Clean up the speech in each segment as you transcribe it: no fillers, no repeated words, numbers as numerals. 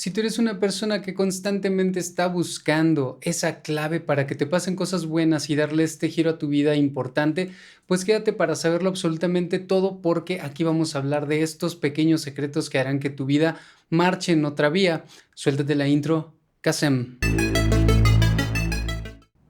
Si tú eres una persona que constantemente está buscando esa clave para que te pasen cosas buenas y darle este giro a tu vida importante, pues quédate para saberlo absolutamente todo porque aquí vamos a hablar de estos pequeños secretos que harán que tu vida marche en otra vía. Suéltate la intro, Kasem.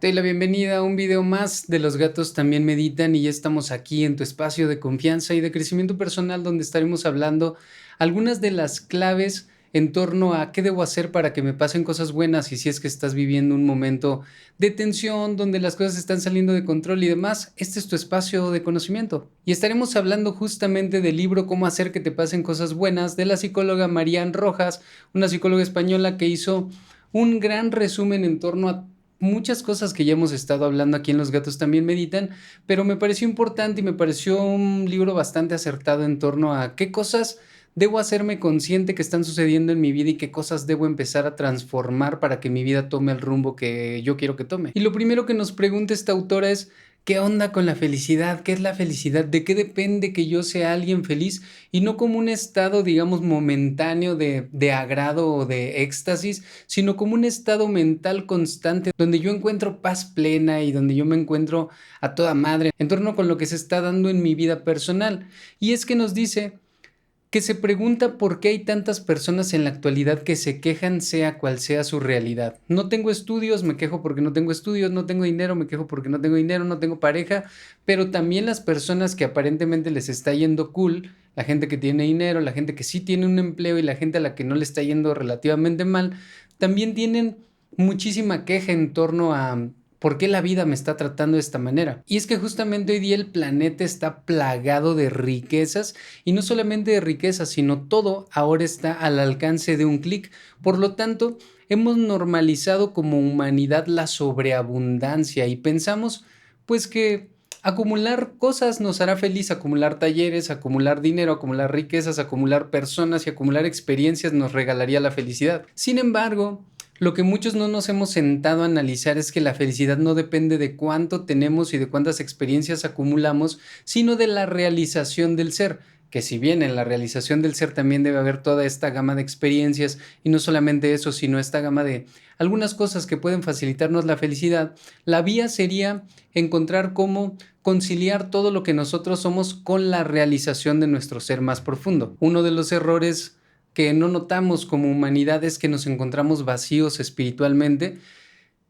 Te doy la bienvenida a un video más de Los gatos también meditan y ya estamos aquí en tu espacio de confianza y de crecimiento personal donde estaremos hablando algunas de las claves en torno a qué debo hacer para que me pasen cosas buenas y si es que estás viviendo un momento de tensión donde las cosas están saliendo de control y demás, este es tu espacio de conocimiento. Y estaremos hablando justamente del libro Cómo hacer que te pasen cosas buenas de la psicóloga Marian Rojas, una psicóloga española que hizo un gran resumen en torno a muchas cosas que ya hemos estado hablando aquí en Los gatos también meditan, pero me pareció importante y me pareció un libro bastante acertado en torno a qué cosas debo hacerme consciente que están sucediendo en mi vida y qué cosas debo empezar a transformar para que mi vida tome el rumbo que yo quiero que tome. Y lo primero que nos pregunta esta autora es: ¿qué onda con la felicidad? ¿Qué es la felicidad? ¿De qué depende que yo sea alguien feliz? Y no como un estado, digamos, momentáneo de agrado o de éxtasis, sino como un estado mental constante donde yo encuentro paz plena y donde yo me encuentro a toda madre en torno con lo que se está dando en mi vida personal. Y es que nos dice que se pregunta por qué hay tantas personas en la actualidad que se quejan sea cual sea su realidad. No tengo estudios, me quejo porque no tengo estudios, no tengo dinero, me quejo porque no tengo dinero, no tengo pareja, pero también las personas que aparentemente les está yendo cool, la gente que tiene dinero, la gente que sí tiene un empleo y la gente a la que no le está yendo relativamente mal, también tienen muchísima queja en torno a ¿por qué la vida me está tratando de esta manera? Y es que justamente hoy día el planeta está plagado de riquezas y no solamente de riquezas, sino todo ahora está al alcance de un clic. Por lo tanto, hemos normalizado como humanidad la sobreabundancia y pensamos pues que acumular cosas nos hará feliz, acumular talleres, acumular dinero, acumular riquezas, acumular personas y acumular experiencias nos regalaría la felicidad. Sin embargo, lo que muchos no nos hemos sentado a analizar es que la felicidad no depende de cuánto tenemos y de cuántas experiencias acumulamos, sino de la realización del ser. Que si bien en la realización del ser también debe haber toda esta gama de experiencias y no solamente eso, sino esta gama de algunas cosas que pueden facilitarnos la felicidad, la vía sería encontrar cómo conciliar todo lo que nosotros somos con la realización de nuestro ser más profundo. Uno de los errores que no notamos como humanidad es que nos encontramos vacíos espiritualmente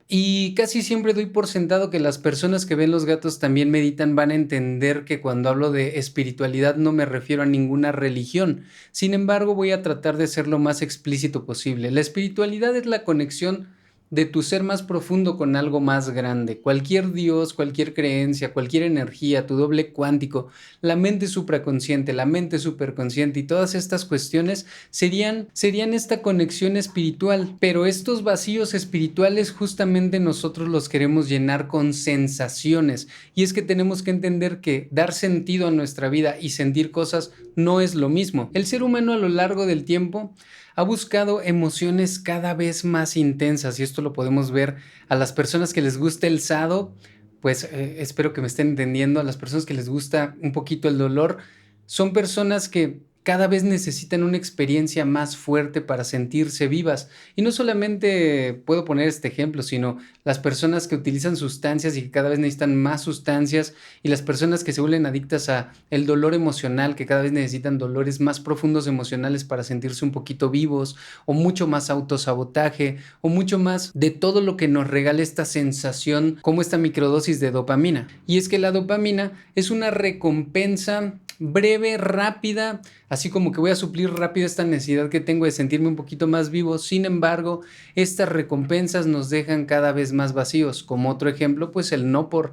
y casi siempre doy por sentado que las personas que ven Los gatos también meditan van a entender que cuando hablo de espiritualidad no me refiero a ninguna religión. Sin embargo, voy a tratar de ser lo más explícito posible. La espiritualidad es la conexión de tu ser más profundo con algo más grande. Cualquier Dios, cualquier creencia, cualquier energía, tu doble cuántico, la mente supraconsciente, la mente superconsciente y todas estas cuestiones serían esta conexión espiritual. Pero estos vacíos espirituales justamente nosotros los queremos llenar con sensaciones. Y es que tenemos que entender que dar sentido a nuestra vida y sentir cosas no es lo mismo. El ser humano a lo largo del tiempo ha buscado emociones cada vez más intensas y esto lo podemos ver a las personas que les gusta el sado, pues espero que me estén entendiendo, a las personas que les gusta un poquito el dolor, son personas que cada vez necesitan una experiencia más fuerte para sentirse vivas. Y no solamente puedo poner este ejemplo, sino las personas que utilizan sustancias y que cada vez necesitan más sustancias y las personas que se vuelven adictas a el dolor emocional, que cada vez necesitan dolores más profundos emocionales para sentirse un poquito vivos, o mucho más autosabotaje, o mucho más de todo lo que nos regala esta sensación como esta microdosis de dopamina. Y es que la dopamina es una recompensa breve, rápida, así como que voy a suplir rápido esta necesidad que tengo de sentirme un poquito más vivo. Sin embargo, estas recompensas nos dejan cada vez más vacíos. Como otro ejemplo, pues el no por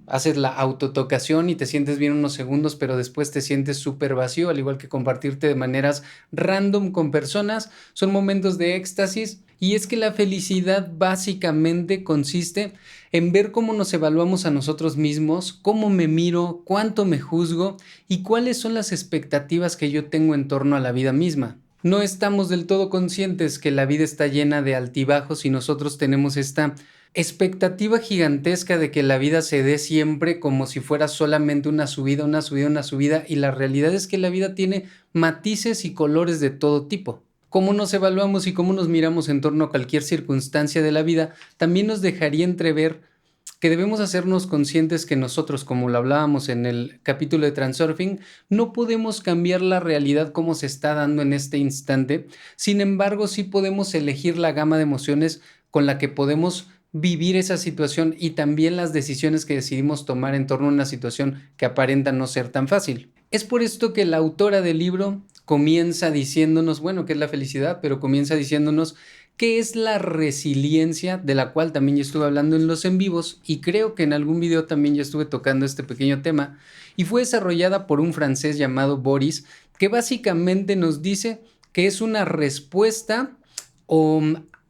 haces la autotocación y te sientes bien unos segundos, pero después te sientes súper vacío, al igual que compartirte de maneras random con personas, son momentos de éxtasis. Y es que la felicidad básicamente consiste en ver cómo nos evaluamos a nosotros mismos, cómo me miro, cuánto me juzgo y cuáles son las expectativas que yo tengo en torno a la vida misma. No estamos del todo conscientes que la vida está llena de altibajos y nosotros tenemos esta expectativa gigantesca de que la vida se dé siempre como si fuera solamente una subida, una subida, una subida, y la realidad es que la vida tiene matices y colores de todo tipo. cómo nos evaluamos y cómo nos miramos en torno a cualquier circunstancia de la vida, también nos dejaría entrever que debemos hacernos conscientes que nosotros, como lo hablábamos en el capítulo de Transurfing, no podemos cambiar la realidad como se está dando en este instante. Sin embargo, sí podemos elegir la gama de emociones con la que podemos vivir esa situación y también las decisiones que decidimos tomar en torno a una situación que aparenta no ser tan fácil. Es por esto que la autora del libro comienza diciéndonos, bueno, ¿qué es la felicidad? Pero comienza diciéndonos qué es la resiliencia, de la cual también ya estuve hablando en los en vivos y creo que en algún video también ya estuve tocando este pequeño tema, y fue desarrollada por un francés llamado Boris, que básicamente nos dice que es una respuesta o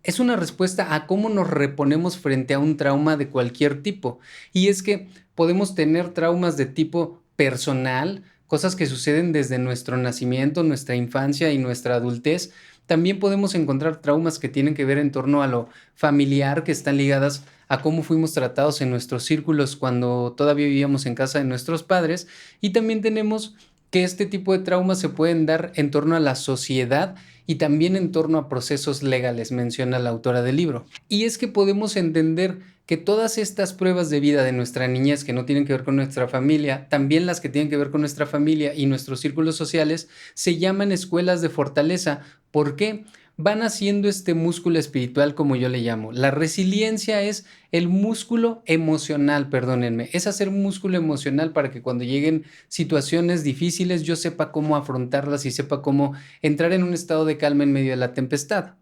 es una respuesta a cómo nos reponemos frente a un trauma de cualquier tipo. Y es que podemos tener traumas de tipo personal, cosas que suceden desde nuestro nacimiento, nuestra infancia y nuestra adultez. También podemos encontrar traumas que tienen que ver en torno a lo familiar, que están ligadas a cómo fuimos tratados en nuestros círculos cuando todavía vivíamos en casa de nuestros padres. Y también tenemos que este tipo de traumas se pueden dar en torno a la sociedad y también en torno a procesos legales, menciona la autora del libro. Y es que podemos entender que todas estas pruebas de vida de nuestra niñez que no tienen que ver con nuestra familia, también las que tienen que ver con nuestra familia y nuestros círculos sociales, se llaman escuelas de fortaleza. ¿Por qué? Van haciendo este músculo espiritual, como yo le llamo. La resiliencia es el músculo emocional, perdónenme, es hacer un músculo emocional para que cuando lleguen situaciones difíciles yo sepa cómo afrontarlas y sepa cómo entrar en un estado de calma en medio de la tempestad.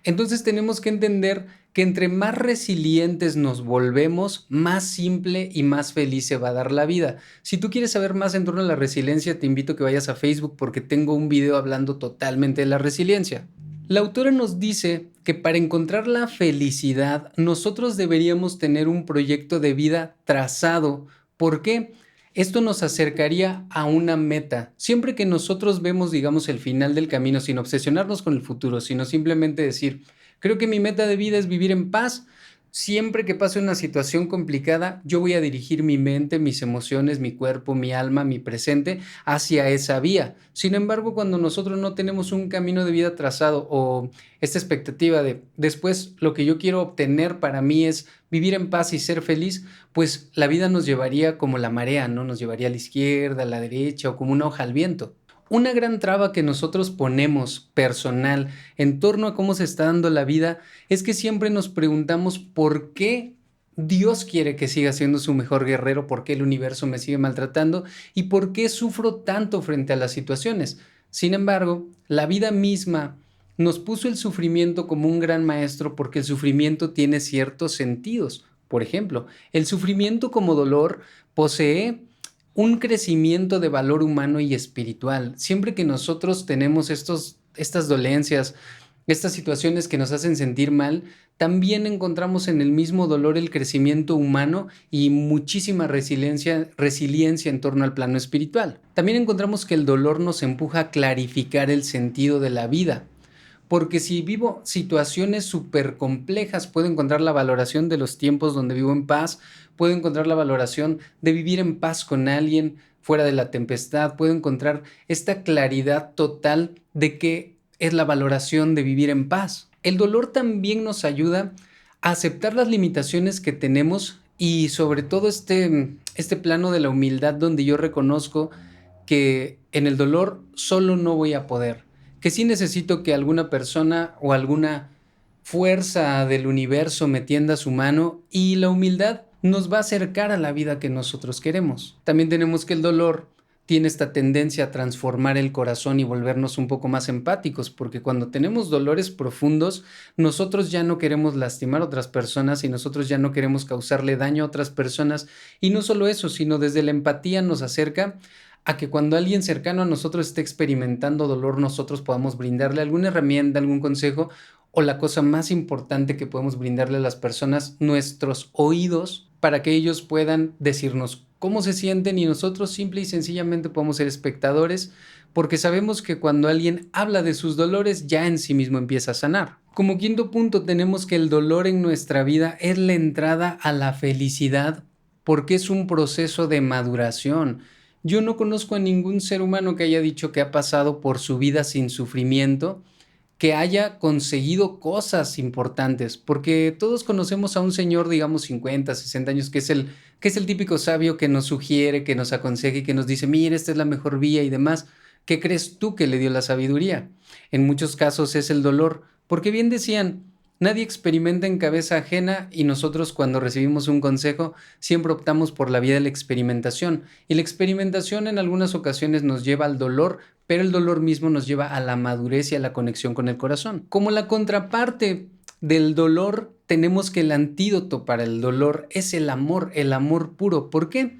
Entonces tenemos que entender que entre más resilientes nos volvemos, más simple y más feliz se va a dar la vida. Si tú quieres saber más en torno a la resiliencia, te invito a que vayas a Facebook porque tengo un video hablando totalmente de la resiliencia. La autora nos dice que para encontrar la felicidad, nosotros deberíamos tener un proyecto de vida trazado. ¿Por qué? Esto nos acercaría a una meta. Siempre que nosotros vemos, digamos, el final del camino, sin obsesionarnos con el futuro, sino simplemente decir, creo que mi meta de vida es vivir en paz. Siempre que pase una situación complicada, yo voy a dirigir mi mente, mis emociones, mi cuerpo, mi alma, mi presente hacia esa vía. Sin embargo, cuando nosotros no tenemos un camino de vida trazado o esta expectativa de después lo que yo quiero obtener para mí es vivir en paz y ser feliz, pues la vida nos llevaría como la marea, ¿no? Nos llevaría a la izquierda, a la derecha o como una hoja al viento. Una gran traba que nosotros ponemos personal en torno a cómo se está dando la vida es que siempre nos preguntamos por qué Dios quiere que siga siendo su mejor guerrero, por qué el universo me sigue maltratando y por qué sufro tanto frente a las situaciones. Sin embargo, la vida misma nos puso el sufrimiento como un gran maestro porque el sufrimiento tiene ciertos sentidos. Por ejemplo, el sufrimiento como dolor posee un crecimiento de valor humano y espiritual. Siempre que nosotros tenemos estas dolencias, estas situaciones que nos hacen sentir mal, también encontramos en el mismo dolor el crecimiento humano y muchísima resiliencia en torno al plano espiritual. También encontramos que el dolor nos empuja a clarificar el sentido de la vida. Porque si vivo situaciones súper complejas, puedo encontrar la valoración de los tiempos donde vivo en paz, puedo encontrar la valoración de vivir en paz con alguien fuera de la tempestad, puedo encontrar esta claridad total de qué es la valoración de vivir en paz. El dolor también nos ayuda a aceptar las limitaciones que tenemos y sobre todo este plano de la humildad donde yo reconozco que en el dolor solo no voy a poder, que sí necesito que alguna persona o alguna fuerza del universo me tienda su mano y la humildad nos va a acercar a la vida que nosotros queremos. También tenemos que el dolor tiene esta tendencia a transformar el corazón y volvernos un poco más empáticos, porque cuando tenemos dolores profundos, nosotros ya no queremos lastimar a otras personas y nosotros ya no queremos causarle daño a otras personas. Y no solo eso, sino desde la empatía nos acerca a que cuando alguien cercano a nosotros esté experimentando dolor, nosotros podamos brindarle alguna herramienta, algún consejo, o la cosa más importante que podemos brindarle a las personas, nuestros oídos, para que ellos puedan decirnos cómo se sienten y nosotros simple y sencillamente podemos ser espectadores, porque sabemos que cuando alguien habla de sus dolores ya en sí mismo empieza a sanar. Como quinto punto tenemos que el dolor en nuestra vida es la entrada a la felicidad porque es un proceso de maduración. Yo no conozco a ningún ser humano que haya dicho que ha pasado por su vida sin sufrimiento, que haya conseguido cosas importantes, porque todos conocemos a un señor, digamos 50, 60 años, que es el típico sabio que nos sugiere, que nos aconseja y que nos dice, mira, esta es la mejor vía y demás. ¿Qué crees tú que le dio la sabiduría? En muchos casos es el dolor, porque bien decían, nadie experimenta en cabeza ajena y nosotros cuando recibimos un consejo siempre optamos por la vía de la experimentación. Y la experimentación en algunas ocasiones nos lleva al dolor, pero el dolor mismo nos lleva a la madurez y a la conexión con el corazón. Como la contraparte del dolor, tenemos que el antídoto para el dolor es el amor puro. ¿Por qué?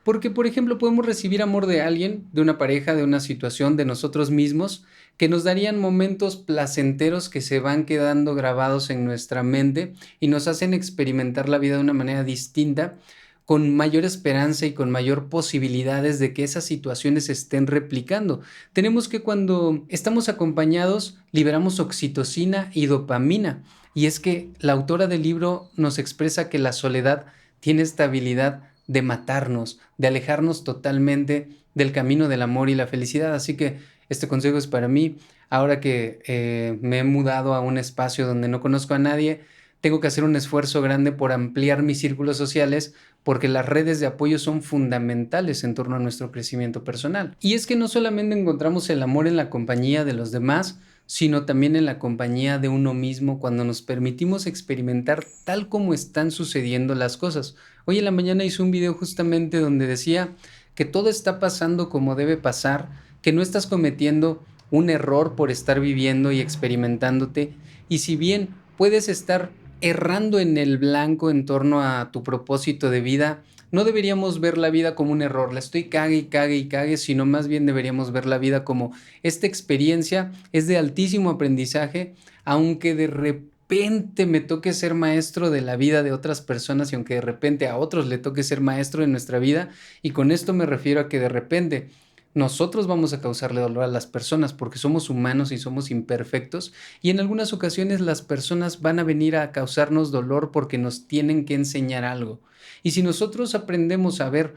Porque, por ejemplo, podemos recibir amor de alguien, de una pareja, de una situación, de nosotros mismos, que nos darían momentos placenteros que se van quedando grabados en nuestra mente y nos hacen experimentar la vida de una manera distinta, con mayor esperanza y con mayor posibilidades de que esas situaciones se estén replicando. Tenemos que cuando estamos acompañados liberamos oxitocina y dopamina. Y es que la autora del libro nos expresa que la soledad tiene esta habilidad de matarnos, de alejarnos totalmente del camino del amor y la felicidad. Así que este consejo es para mí. Ahora que me he mudado a un espacio donde no conozco a nadie, tengo que hacer un esfuerzo grande por ampliar mis círculos sociales porque las redes de apoyo son fundamentales en torno a nuestro crecimiento personal. Y es que no solamente encontramos el amor en la compañía de los demás, sino también en la compañía de uno mismo cuando nos permitimos experimentar tal como están sucediendo las cosas. Hoy en la mañana hice un video justamente donde decía que todo está pasando como debe pasar, que no estás cometiendo un error por estar viviendo y experimentándote, y si bien puedes estar errando en el blanco en torno a tu propósito de vida, no deberíamos ver la vida como un error, la estoy cague y cague y cague, sino más bien deberíamos ver la vida como esta experiencia es de altísimo aprendizaje, aunque de repente me toque ser maestro de la vida de otras personas y aunque de repente a otros le toque ser maestro de nuestra vida, y con esto me refiero a que de repente nosotros vamos a causarle dolor a las personas porque somos humanos y somos imperfectos, y en algunas ocasiones las personas van a venir a causarnos dolor porque nos tienen que enseñar algo. Y si nosotros aprendemos a ver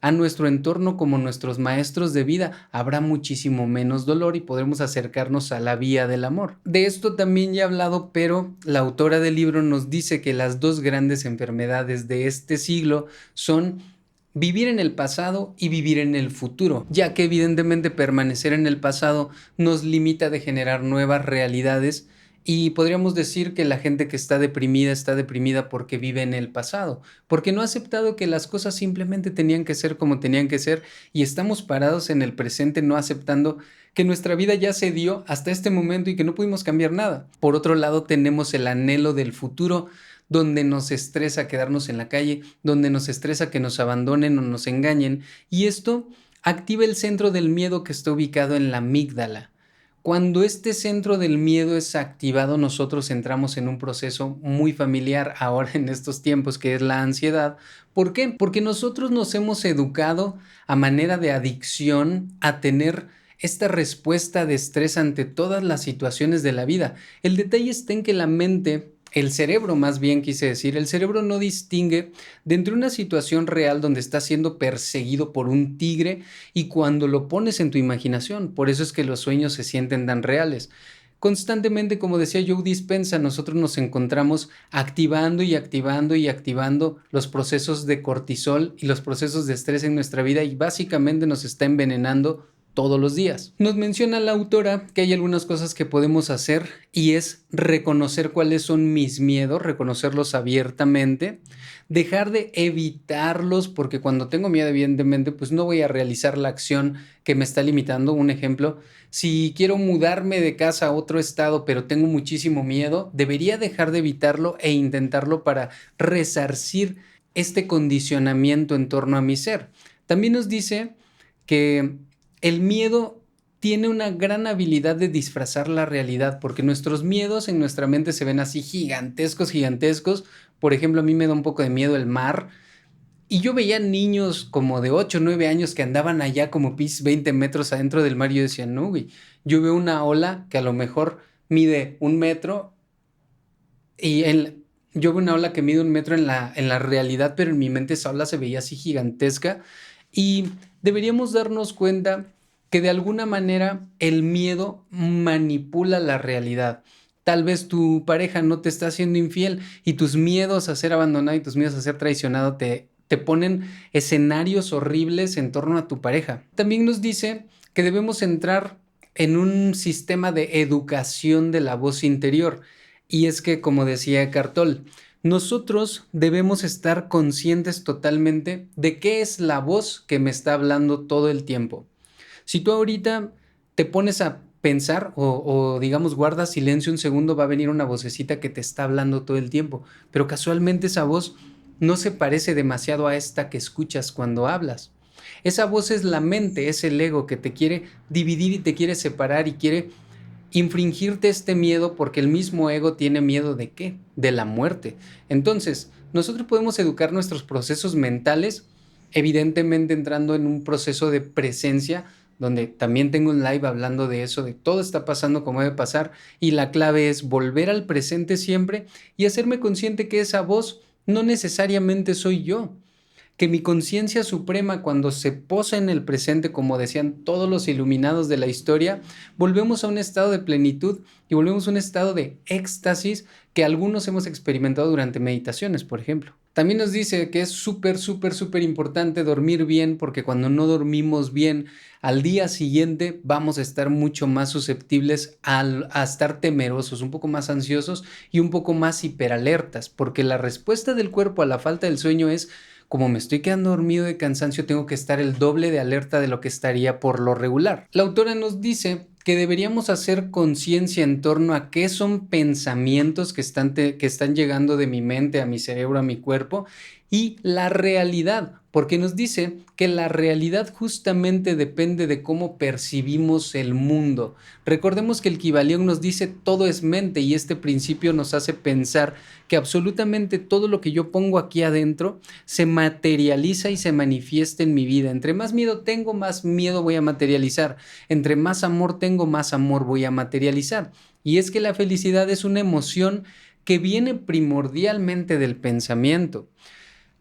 a nuestro entorno como nuestros maestros de vida, habrá muchísimo menos dolor y podremos acercarnos a la vía del amor. De esto también ya he hablado, pero la autora del libro nos dice que las dos grandes enfermedades de este siglo son vivir en el pasado y vivir en el futuro, ya que evidentemente permanecer en el pasado nos limita de generar nuevas realidades. Y podríamos decir que la gente que está deprimida porque vive en el pasado, porque no ha aceptado que las cosas simplemente tenían que ser como tenían que ser, y estamos parados en el presente no aceptando que nuestra vida ya se dio hasta este momento y que no pudimos cambiar nada. Por otro lado, tenemos el anhelo del futuro, donde nos estresa quedarnos en la calle, donde nos estresa que nos abandonen o nos engañen, y esto activa el centro del miedo que está ubicado en la amígdala. Cuando este centro del miedo es activado, nosotros entramos en un proceso muy familiar ahora en estos tiempos, que es la ansiedad. ¿Por qué? Porque nosotros nos hemos educado a manera de adicción a tener esta respuesta de estrés ante todas las situaciones de la vida. El detalle está en que la mente, el cerebro más bien quise decir, el cerebro no distingue de entre una situación real donde estás siendo perseguido por un tigre y cuando lo pones en tu imaginación. Por eso es que los sueños se sienten tan reales. Constantemente, como decía Joe Dispenza, nosotros nos encontramos activando y activando y activando los procesos de cortisol y los procesos de estrés en nuestra vida, y básicamente nos está envenenando todos los días. Nos menciona la autora que hay algunas cosas que podemos hacer, y es reconocer cuáles son mis miedos, reconocerlos abiertamente, dejar de evitarlos, porque cuando tengo miedo evidentemente pues no voy a realizar la acción que me está limitando. Un ejemplo, si quiero mudarme de casa a otro estado pero tengo muchísimo miedo, debería dejar de evitarlo e intentarlo para resarcir este condicionamiento en torno a mi ser. También nos dice que el miedo tiene una gran habilidad de disfrazar la realidad, porque nuestros miedos en nuestra mente se ven así gigantescos, gigantescos. Por ejemplo, a mí me da un poco de miedo el mar, y yo veía niños como de 8 o 9 años que andaban allá como 20 metros adentro del mar, y yo decía, no, güey, yo veo una ola que a lo mejor mide 1 metro, y yo veo una ola que mide 1 metro en la realidad, pero en mi mente esa ola se veía así gigantesca. Y deberíamos darnos cuenta que de alguna manera el miedo manipula la realidad. Tal vez tu pareja no te está haciendo infiel y tus miedos a ser abandonado y tus miedos a ser traicionado te ponen escenarios horribles en torno a tu pareja. También nos dice que debemos entrar en un sistema de educación de la voz interior. Y es que, como decía Eckhart Tolle, nosotros debemos estar conscientes totalmente de qué es la voz que me está hablando todo el tiempo. Si tú ahorita te pones a pensar o digamos guardas silencio un segundo, va a venir una vocecita que te está hablando todo el tiempo, pero casualmente esa voz no se parece demasiado a esta que escuchas cuando hablas. Esa voz es la mente, es el ego que te quiere dividir y te quiere separar y quiere infringirte este miedo porque el mismo ego tiene miedo ¿de qué? De la muerte. Entonces, nosotros podemos educar nuestros procesos mentales, evidentemente entrando en un proceso de presencia, donde también tengo un live hablando de eso, de todo está pasando como debe pasar, y la clave es volver al presente siempre y hacerme consciente que esa voz no necesariamente soy yo, que mi conciencia suprema cuando se posa en el presente, como decían todos los iluminados de la historia, volvemos a un estado de plenitud y volvemos a un estado de éxtasis que algunos hemos experimentado durante meditaciones, por ejemplo. También nos dice que es súper, súper, súper importante dormir bien porque cuando no dormimos bien, al día siguiente vamos a estar mucho más susceptibles a estar temerosos, un poco más ansiosos y un poco más hiperalertas, porque la respuesta del cuerpo a la falta del sueño es: como me estoy quedando dormido de cansancio, tengo que estar el doble de alerta de lo que estaría por lo regular. La autora nos dice que deberíamos hacer conciencia en torno a qué son pensamientos que están llegando de mi mente a mi cerebro, a mi cuerpo, y la realidad, porque nos dice que la realidad justamente depende de cómo percibimos el mundo. Recordemos que el Kybalión nos dice todo es mente y este principio nos hace pensar que absolutamente todo lo que yo pongo aquí adentro se materializa y se manifiesta en mi vida. Entre más miedo tengo, más miedo voy a materializar. Entre más amor tengo, más amor voy a materializar. Y es que la felicidad es una emoción que viene primordialmente del pensamiento.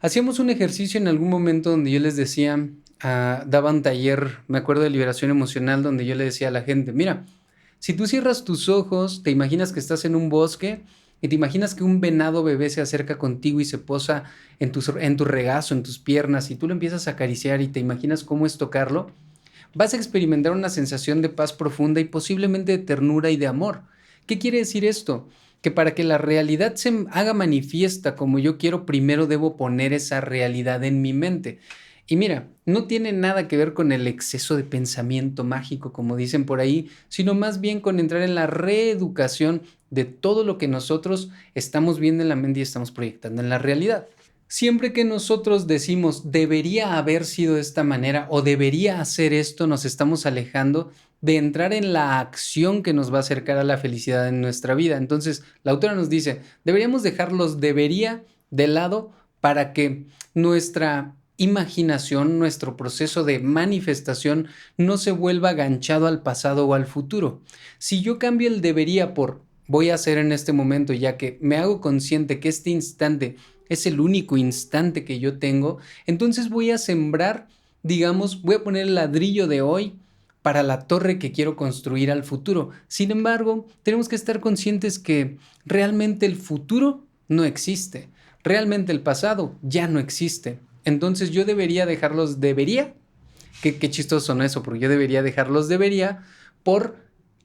Hacíamos un ejercicio en algún momento donde yo les decía, daba un taller, me acuerdo de liberación emocional, donde yo le decía a la gente: mira, si tú cierras tus ojos, te imaginas que estás en un bosque y te imaginas que un venado bebé se acerca contigo y se posa en tu regazo, en tus piernas, y tú lo empiezas a acariciar y te imaginas cómo es tocarlo, vas a experimentar una sensación de paz profunda y posiblemente de ternura y de amor. ¿Qué quiere decir esto? Que para que la realidad se haga manifiesta como yo quiero, primero debo poner esa realidad en mi mente. Y mira, no tiene nada que ver con el exceso de pensamiento mágico, como dicen por ahí, sino más bien con entrar en la reeducación de todo lo que nosotros estamos viendo en la mente y estamos proyectando en la realidad. Siempre que nosotros decimos debería haber sido de esta manera o debería hacer esto, nos estamos alejando de entrar en la acción que nos va a acercar a la felicidad en nuestra vida. Entonces, la autora nos dice, deberíamos dejar los debería de lado para que nuestra imaginación, nuestro proceso de manifestación no se vuelva ganchado al pasado o al futuro. Si yo cambio el debería por voy a hacer en este momento, ya que me hago consciente que este instante es el único instante que yo tengo, entonces voy a sembrar, digamos, voy a poner el ladrillo de hoy para la torre que quiero construir al futuro. Sin embargo, tenemos que estar conscientes que realmente el futuro no existe, realmente el pasado ya no existe. Entonces yo debería dejarlos, debería, qué chistoso son eso, porque yo debería dejarlos, debería, por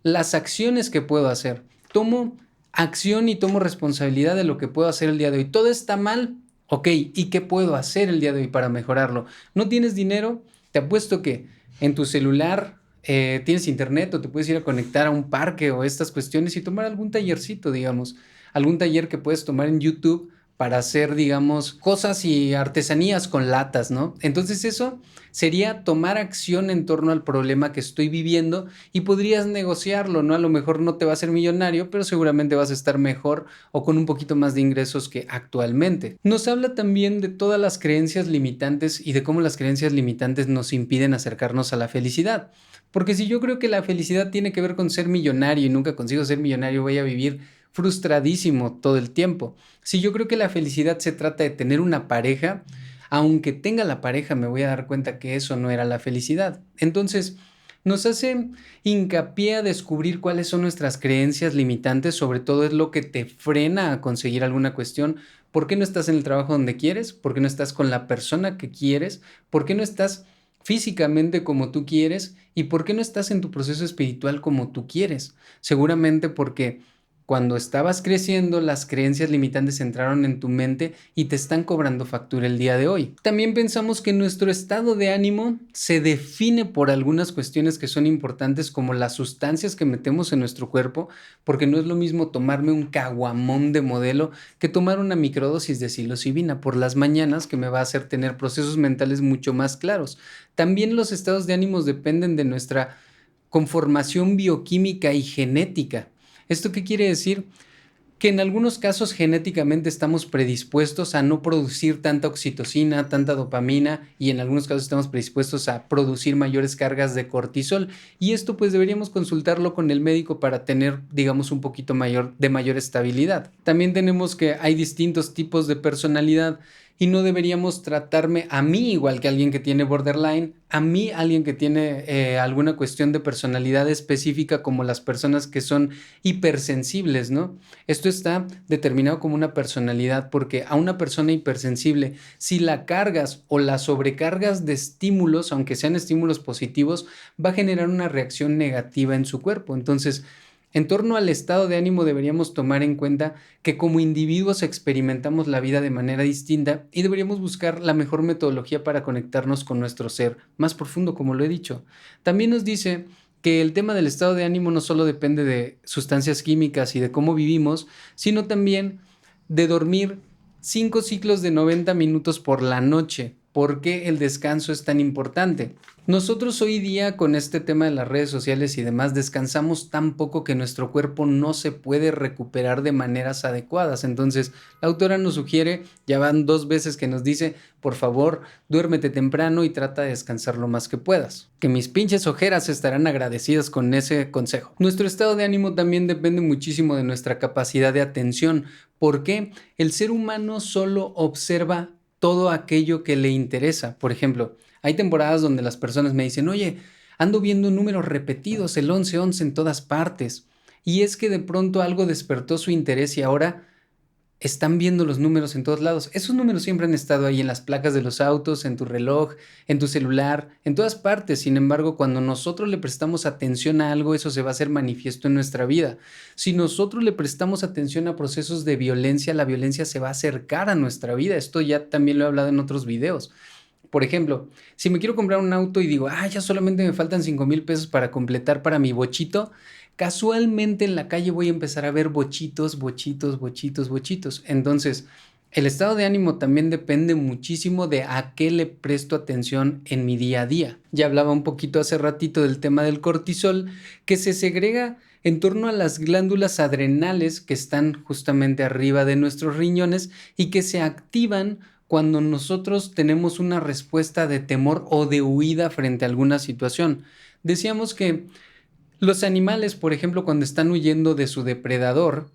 las acciones que puedo hacer. Tomo acción y tomo responsabilidad de lo que puedo hacer el día de hoy. Todo está mal, ok, ¿y qué puedo hacer el día de hoy para mejorarlo? ¿No tienes dinero? Te apuesto que en tu celular tienes internet o te puedes ir a conectar a un parque o estas cuestiones y tomar algún tallercito, digamos, algún taller que puedes tomar en YouTube para hacer, digamos, cosas y artesanías con latas, ¿no? Entonces eso sería tomar acción en torno al problema que estoy viviendo y podrías negociarlo, ¿no? A lo mejor no te va a hacer millonario, pero seguramente vas a estar mejor o con un poquito más de ingresos que actualmente. Nos habla también de todas las creencias limitantes y de cómo las creencias limitantes nos impiden acercarnos a la felicidad. Porque si yo creo que la felicidad tiene que ver con ser millonario y nunca consigo ser millonario, voy a vivir frustradísimo todo el tiempo. Si yo creo que la felicidad se trata de tener una pareja, aunque tenga la pareja, me voy a dar cuenta que eso no era la felicidad. Entonces, Nos hace hincapié a descubrir cuáles son nuestras creencias limitantes, sobre todo es lo que te frena a conseguir alguna cuestión. ¿Por qué no estás en el trabajo donde quieres? ¿Por qué no estás con la persona que quieres? ¿Por qué no estás físicamente como tú quieres? ¿Y por qué no estás en tu proceso espiritual como tú quieres? Seguramente porque cuando estabas creciendo, las creencias limitantes entraron en tu mente y te están cobrando factura el día de hoy. También pensamos que nuestro estado de ánimo se define por algunas cuestiones que son importantes, como las sustancias que metemos en nuestro cuerpo, porque no es lo mismo tomarme un caguamón de Modelo que tomar una microdosis de psilocibina por las mañanas, que me va a hacer tener procesos mentales mucho más claros. También los estados de ánimos dependen de nuestra conformación bioquímica y genética. ¿Esto qué quiere decir? Que en algunos casos genéticamente estamos predispuestos a no producir tanta oxitocina, tanta dopamina, y en algunos casos estamos predispuestos a producir mayores cargas de cortisol, y esto pues deberíamos consultarlo con el médico para tener, digamos, un poquito de mayor estabilidad. También tenemos que hay distintos tipos de personalidad y no deberíamos tratarme a mí igual que alguien que tiene borderline, a mí alguien que tiene alguna cuestión de personalidad específica, como las personas que son hipersensibles, ¿no? Esto está determinado como una personalidad, porque a una persona hipersensible, si la cargas o la sobrecargas de estímulos, aunque sean estímulos positivos, va a generar una reacción negativa en su cuerpo. Entonces, en torno al estado de ánimo deberíamos tomar en cuenta que como individuos experimentamos la vida de manera distinta y deberíamos buscar la mejor metodología para conectarnos con nuestro ser más profundo, como lo he dicho. También nos dice que el tema del estado de ánimo no solo depende de sustancias químicas y de cómo vivimos, sino también de dormir 5 ciclos de 90 minutos por la noche. ¿Por qué el descanso es tan importante? Nosotros hoy día, con este tema de las redes sociales y demás, descansamos tan poco que nuestro cuerpo no se puede recuperar de maneras adecuadas. Entonces, la autora nos sugiere, ya van 2 veces que nos dice, por favor, duérmete temprano y trata de descansar lo más que puedas. Que mis pinches ojeras estarán agradecidas con ese consejo. Nuestro estado de ánimo también depende muchísimo de nuestra capacidad de atención. ¿Por qué? El ser humano solo observa todo aquello que le interesa. Por ejemplo, hay temporadas donde las personas me dicen, oye, ando viendo números repetidos, el 11-11 en todas partes. Y es que de pronto algo despertó su interés y ahora están viendo los números en todos lados. Esos números siempre han estado ahí en las placas de los autos, en tu reloj, en tu celular, en todas partes. Sin embargo, cuando nosotros le prestamos atención a algo, eso se va a hacer manifiesto en nuestra vida. Si nosotros le prestamos atención a procesos de violencia, la violencia se va a acercar a nuestra vida. Esto ya también lo he hablado en otros videos. Por ejemplo, si me quiero comprar un auto y digo, ya solamente me faltan 5,000 pesos para completar para mi bochito, casualmente en la calle voy a empezar a ver bochitos, bochitos, bochitos, bochitos. Entonces, el estado de ánimo también depende muchísimo de a qué le presto atención en mi día a día. Ya hablaba un poquito hace ratito del tema del cortisol, que se segrega en torno a las glándulas adrenales que están justamente arriba de nuestros riñones y que se activan cuando nosotros tenemos una respuesta de temor o de huida frente a alguna situación. Decíamos que los animales, por ejemplo, cuando están huyendo de su depredador,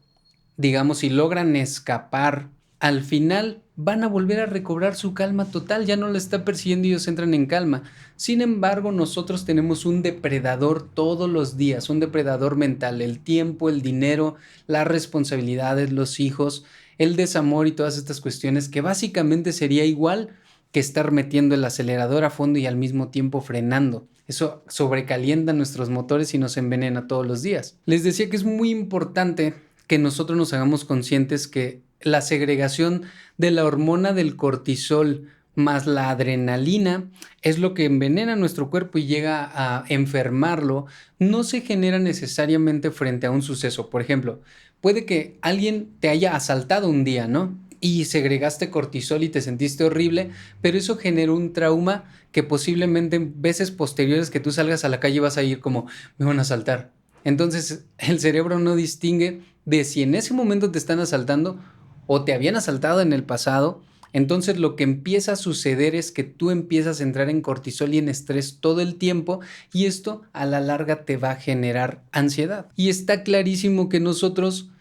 digamos, si logran escapar, al final van a volver a recobrar su calma total, ya no la está persiguiendo y ellos entran en calma. Sin embargo, nosotros tenemos un depredador todos los días, un depredador mental, el tiempo, el dinero, las responsabilidades, los hijos, el desamor y todas estas cuestiones, que básicamente sería igual que estar metiendo el acelerador a fondo y al mismo tiempo frenando. Eso sobrecalienta nuestros motores y nos envenena todos los días. Les decía que es muy importante que nosotros nos hagamos conscientes que la segregación de la hormona del cortisol más la adrenalina es lo que envenena nuestro cuerpo y llega a enfermarlo. No se genera necesariamente frente a un suceso. Por ejemplo, puede que alguien te haya asaltado un día, ¿no? Y segregaste cortisol y te sentiste horrible, pero eso generó un trauma que posiblemente en veces posteriores que tú salgas a la calle vas a ir como, me van a asaltar. Entonces el cerebro no distingue de si en ese momento te están asaltando o te habían asaltado en el pasado. Entonces lo que empieza a suceder es que tú empiezas a entrar en cortisol y en estrés todo el tiempo, y esto a la larga te va a generar ansiedad. Y está clarísimo que nosotros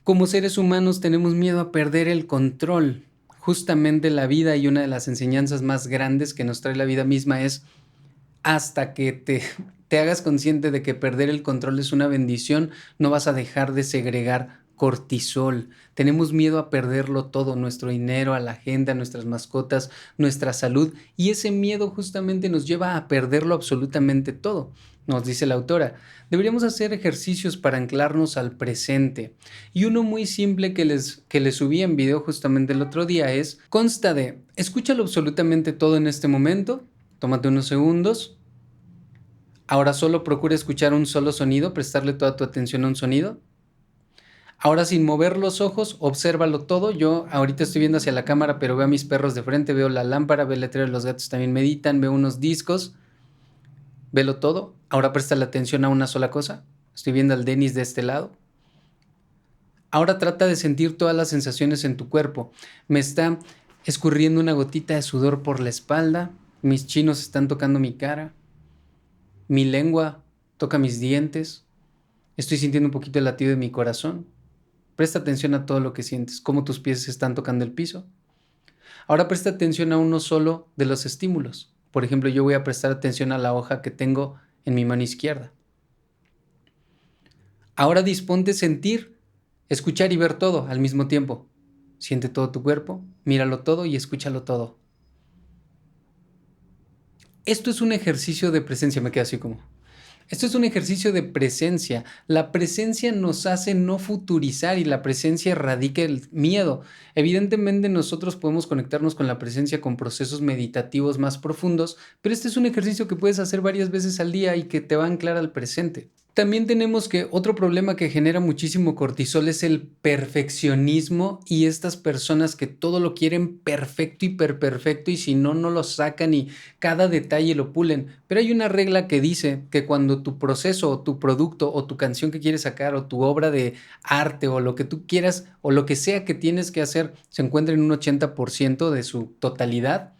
como seres humanos tenemos miedo a perder el control. Justamente la vida, y una de las enseñanzas más grandes que nos trae la vida misma, es hasta que te hagas consciente de que perder el control es una bendición, no vas a dejar de segregar cortisol. Tenemos miedo a perderlo todo, nuestro dinero, a la gente, a nuestras mascotas, nuestra salud, y ese miedo justamente nos lleva a perderlo absolutamente todo. Nos dice la autora, deberíamos hacer ejercicios para anclarnos al presente. Y uno muy simple que les subí en video justamente el otro día consta de, escúchalo absolutamente todo en este momento, tómate unos segundos. Ahora solo procura escuchar un solo sonido, prestarle toda tu atención a un sonido. Ahora sin mover los ojos, obsérvalo todo. Yo ahorita estoy viendo hacia la cámara, pero veo a mis perros de frente, veo la lámpara, veo el letrero de los gatos también meditan, veo unos discos, velo todo. Ahora presta la atención a una sola cosa. Estoy viendo al Denis de este lado. Ahora trata de sentir todas las sensaciones en tu cuerpo. Me está escurriendo una gotita de sudor por la espalda. Mis chinos están tocando mi cara. Mi lengua toca mis dientes. Estoy sintiendo un poquito el latido de mi corazón. Presta atención a todo lo que sientes, cómo tus pies están tocando el piso. Ahora presta atención a uno solo de los estímulos. Por ejemplo, yo voy a prestar atención a la hoja que tengo en mi mano izquierda. Ahora disponte a sentir, escuchar y ver todo al mismo tiempo. Siente todo tu cuerpo, míralo todo y escúchalo todo. Esto es un ejercicio de presencia, me quedo así como... Esto es un ejercicio de presencia. La presencia nos hace no futurizar y la presencia erradica el miedo. Evidentemente nosotros podemos conectarnos con la presencia con procesos meditativos más profundos, pero este es un ejercicio que puedes hacer varias veces al día y que te va a anclar al presente. También tenemos que otro problema que genera muchísimo cortisol es el perfeccionismo y estas personas que todo lo quieren perfecto, hiperperfecto, y si no, no lo sacan y cada detalle lo pulen. Pero hay una regla que dice que cuando tu proceso o tu producto o tu canción que quieres sacar o tu obra de arte o lo que tú quieras o lo que sea que tienes que hacer se encuentra en un 80% de su totalidad,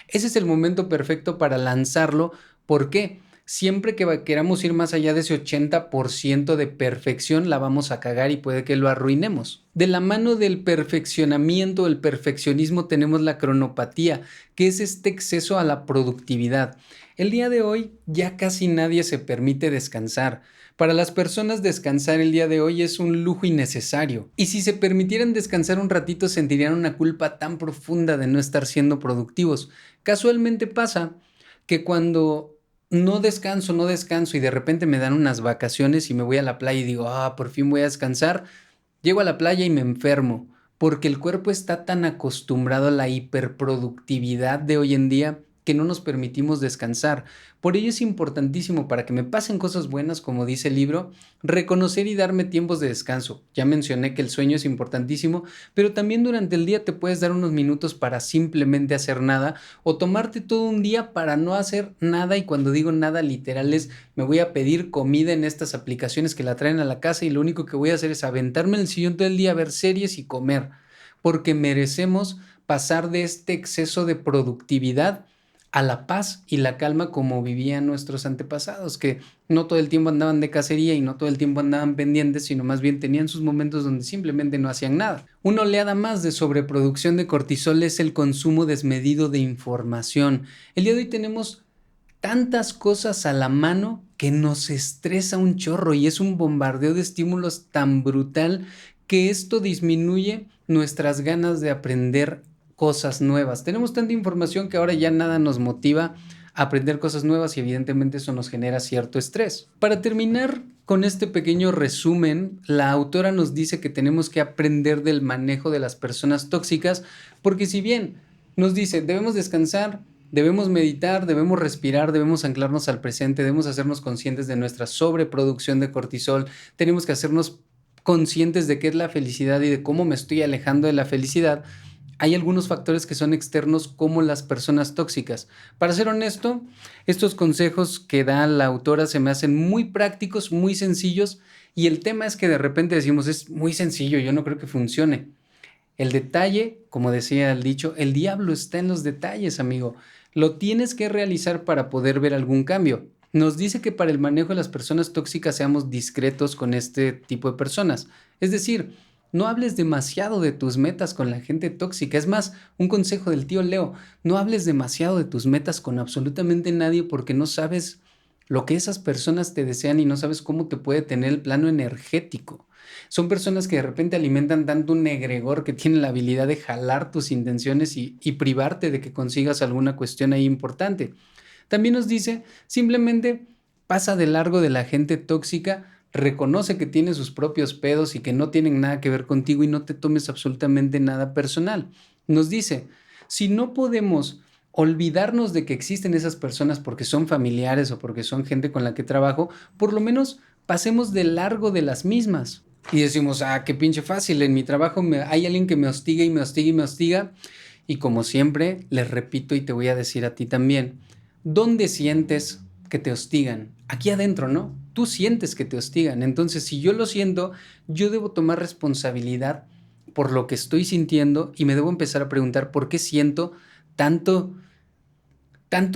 ese es el momento perfecto para lanzarlo. ¿Por qué? Siempre que queramos ir más allá de ese 80% de perfección, la vamos a cagar y puede que lo arruinemos. De la mano del perfeccionamiento, el perfeccionismo, tenemos la cronopatía, que es este exceso a la productividad. El día de hoy ya casi nadie se permite descansar. Para las personas descansar el día de hoy es un lujo innecesario. Y si se permitieran descansar un ratito, sentirían una culpa tan profunda de no estar siendo productivos. Casualmente pasa que cuando no descanso y de repente me dan unas vacaciones y me voy a la playa y digo, por fin voy a descansar, llego a la playa y me enfermo, porque el cuerpo está tan acostumbrado a la hiperproductividad de hoy en día que no nos permitimos descansar. Por ello es importantísimo, para que me pasen cosas buenas, como dice el libro, reconocer y darme tiempos de descanso. Ya mencioné que el sueño es importantísimo, pero también durante el día te puedes dar unos minutos para simplemente hacer nada o tomarte todo un día para no hacer nada. Y cuando digo nada, literal es me voy a pedir comida en estas aplicaciones que la traen a la casa y lo único que voy a hacer es aventarme en el sillón todo el día, ver series y comer, porque merecemos pasar de este exceso de productividad a la paz y la calma como vivían nuestros antepasados, que no todo el tiempo andaban de cacería y no todo el tiempo andaban pendientes, sino más bien tenían sus momentos donde simplemente no hacían nada. Una oleada más de sobreproducción de cortisol es el consumo desmedido de información. El día de hoy tenemos tantas cosas a la mano que nos estresa un chorro y es un bombardeo de estímulos tan brutal que esto disminuye nuestras ganas de aprender cosas nuevas. Tenemos tanta información que ahora ya nada nos motiva a aprender cosas nuevas y evidentemente eso nos genera cierto estrés. Para terminar con este pequeño resumen, la autora nos dice que tenemos que aprender del manejo de las personas tóxicas, porque si bien nos dice debemos descansar, debemos meditar, debemos respirar, debemos anclarnos al presente, debemos hacernos conscientes de nuestra sobreproducción de cortisol, tenemos que hacernos conscientes de qué es la felicidad y de cómo me estoy alejando de la felicidad. Hay algunos factores que son externos, como las personas tóxicas. Para ser honesto, estos consejos que da la autora se me hacen muy prácticos, muy sencillos, y el tema es que de repente decimos, es muy sencillo, yo no creo que funcione. El detalle, como decía el dicho, el diablo está en los detalles, amigo. Lo tienes que realizar para poder ver algún cambio. Nos dice que para el manejo de las personas tóxicas seamos discretos con este tipo de personas. Es decir, No hables demasiado de tus metas con la gente tóxica. Es más, un consejo del tío Leo, no hables demasiado de tus metas con absolutamente nadie porque no sabes lo que esas personas te desean y no sabes cómo te puede tener el plano energético. Son personas que de repente alimentan tanto un egregor que tienen la habilidad de jalar tus intenciones y privarte de que consigas alguna cuestión ahí importante. También nos dice, simplemente pasa de largo de la gente tóxica, reconoce que tiene sus propios pedos y que no tienen nada que ver contigo y no te tomes absolutamente nada personal. Nos dice, si no podemos olvidarnos de que existen esas personas porque son familiares o porque son gente con la que trabajo, por lo menos pasemos de largo de las mismas. Y decimos, qué pinche fácil, en mi trabajo hay alguien que me hostiga y me hostiga y me hostiga. Y como siempre, les repito y te voy a decir a ti también, ¿dónde sientes que te hostigan? Aquí adentro, ¿no? Tú sientes que te hostigan. Entonces, si yo lo siento, yo debo tomar responsabilidad por lo que estoy sintiendo y me debo empezar a preguntar por qué siento tanto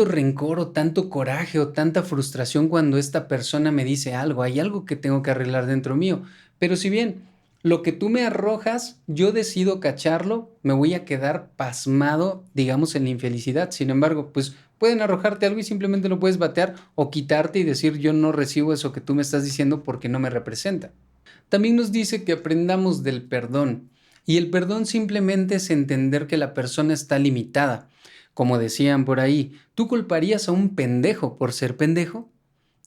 rencor o tanto coraje o tanta frustración cuando esta persona me dice algo. Hay algo que tengo que arreglar dentro mío. Pero si bien lo que tú me arrojas, yo decido cacharlo, me voy a quedar pasmado, digamos, en la infelicidad. Sin embargo, pues pueden arrojarte algo y simplemente lo puedes batear o quitarte y decir yo no recibo eso que tú me estás diciendo porque no me representa. También nos dice que aprendamos del perdón. Y el perdón simplemente es entender que la persona está limitada. Como decían por ahí, ¿tú culparías a un pendejo por ser pendejo?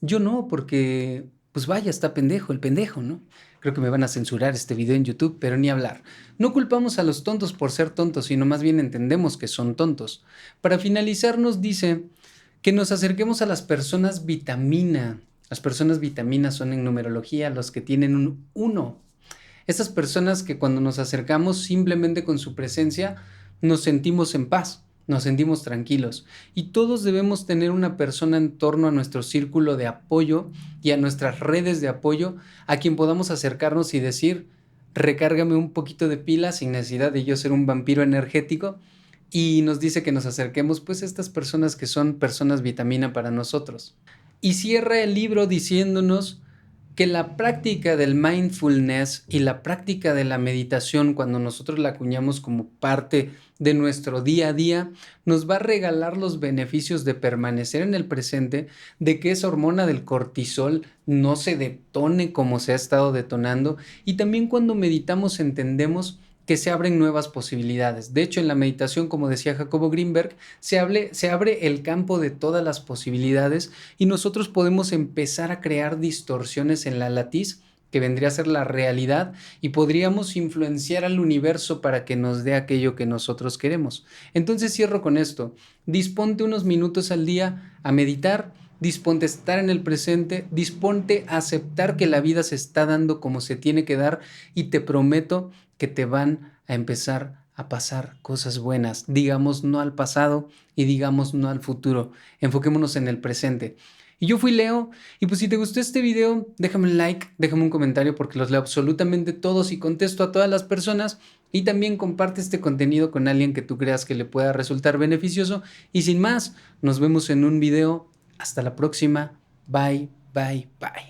Yo no, porque, pues vaya, está pendejo, el pendejo, ¿no? Creo que me van a censurar este video en YouTube, pero ni hablar. No culpamos a los tontos por ser tontos, sino más bien entendemos que son tontos. Para finalizar nos dice que nos acerquemos a las personas vitamina. Las personas vitamina son en numerología los que tienen un 1. Estas personas que cuando nos acercamos simplemente con su presencia nos sentimos en paz, nos sentimos tranquilos. Y todos debemos tener una persona en torno a nuestro círculo de apoyo y a nuestras redes de apoyo a quien podamos acercarnos y decir, recárgame un poquito de pila sin necesidad de yo ser un vampiro energético. Y nos dice que nos acerquemos pues a estas personas que son personas vitamina para nosotros. Y cierra el libro diciéndonos que la práctica del mindfulness y la práctica de la meditación, cuando nosotros la acuñamos como parte de nuestro día a día, nos va a regalar los beneficios de permanecer en el presente, de que esa hormona del cortisol no se detone como se ha estado detonando, y también cuando meditamos entendemos que se abren nuevas posibilidades. De hecho, en la meditación, como decía Jacobo Greenberg, se abre el campo de todas las posibilidades y nosotros podemos empezar a crear distorsiones en la latiz, que vendría a ser la realidad, y podríamos influenciar al universo para que nos dé aquello que nosotros queremos. Entonces cierro con esto. Disponte unos minutos al día a meditar, disponte a estar en el presente, disponte a aceptar que la vida se está dando como se tiene que dar y te prometo que te van a empezar a pasar cosas buenas. Digamos no al pasado y digamos no al futuro. Enfoquémonos en el presente. Y yo fui Leo, y pues si te gustó este video, déjame un like, déjame un comentario porque los leo absolutamente todos y contesto a todas las personas, y también comparte este contenido con alguien que tú creas que le pueda resultar beneficioso. Y sin más, nos vemos en un video. Hasta la próxima. Bye, bye, bye.